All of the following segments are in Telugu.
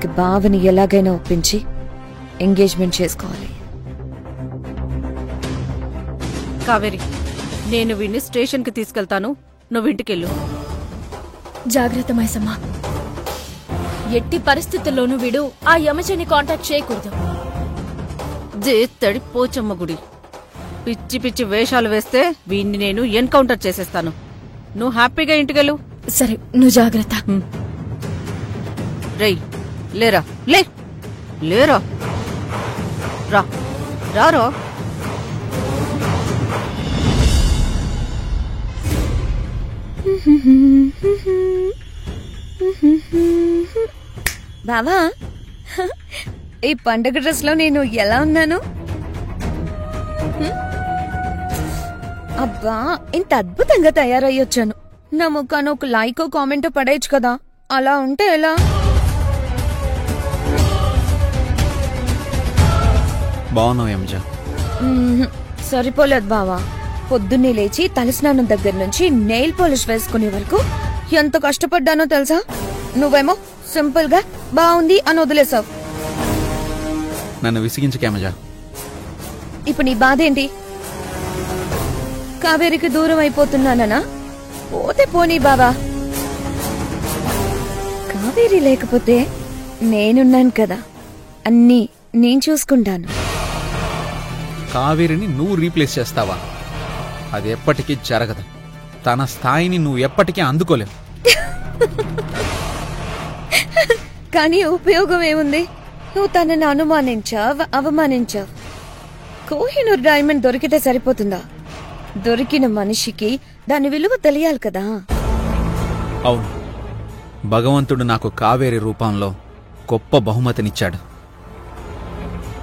కావేరికి బావని ఎలాగైనా ఒప్పించి ఎంగేజ్మెంట్ చేసుకోవాలి. కావేరి, నేను వీడిని స్టేషన్కి తీసుకెళ్తాను, నువ్వు ఇంటికెళ్ళు. జాగ్రత్త మైసమ్మ. ఎట్టి పరిస్థితుల్లోనూ వీడు ఆ యమజని కాంటాక్ట్ చేయకూడదు. జేత్తడి పోచమ్మ గుడి. పిచ్చి పిచ్చి వేషాలు వేస్తే వీణ్ణి నేను ఎన్కౌంటర్ చేసేస్తాను. నువ్వు హ్యాపీగా ఇంటికెళ్ళు. సరే, నువ్వు జాగ్రత్త. రేయ్, లేరా, లేరా, రారో. బావా, ఈ పండగ డ్రెస్ లో నేను ఎలా ఉన్నాను? అబ్బా, ఇంత అద్భుతంగా తయారయ్యొచ్చాను. నా ముఖాను ఒక లైకో కామెంటో పడేయచ్చు కదా. అలా ఉంటే ఎలా? బాగున్నావు ఎంజా. సరిపోలేదు బావా. పొద్దున్నే లేచి తలస్నానం దగ్గర నుంచి నెయిల్ పాలిష్ వేసుకునే వరకు ఎంత కష్టపడ్డానో తెలుసా? నువ్వేమో సింపుల్ గా బాగుంది అని వదిలేసావు. నన్ను విసిగించకేమజా. ఇప్పుడు నీ బాధ ఏంటి? కావేరికి దూరం అయిపోతున్నానా? పోతే పోనీ బావా. కావేరి లేకపోతే నేనున్నాను కదా, అన్నీ నేను చూసుకుంటాను. కావేరిని నువ్వు రీప్లేస్ చేస్తావా? అది ఎప్పటికీ జరగదు. తన స్థాయిని నువ్వు ఎప్పటికీ అందుకోలేవు. కానీ ఉపయోగం ఏముంది? నువ్వు తనని అనుమానించావు, అవమానించావు. కోహినూర్ డైమండ్ దొరికితే సరిపోతుందా? దొరికిన మనిషికి దాని విలువ తెలియాలి కదా. అవును, భగవంతుడు నాకు కావేరి రూపంలో గొప్ప బహుమతినిచ్చాడు.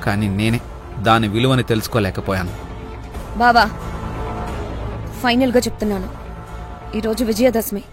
కానీ నేనే దాని విలువని తెలుసుకోలేకపోయాను. బాబా, ఫైనల్ గా చెప్తున్నాను, ఈరోజు విజయదశమి.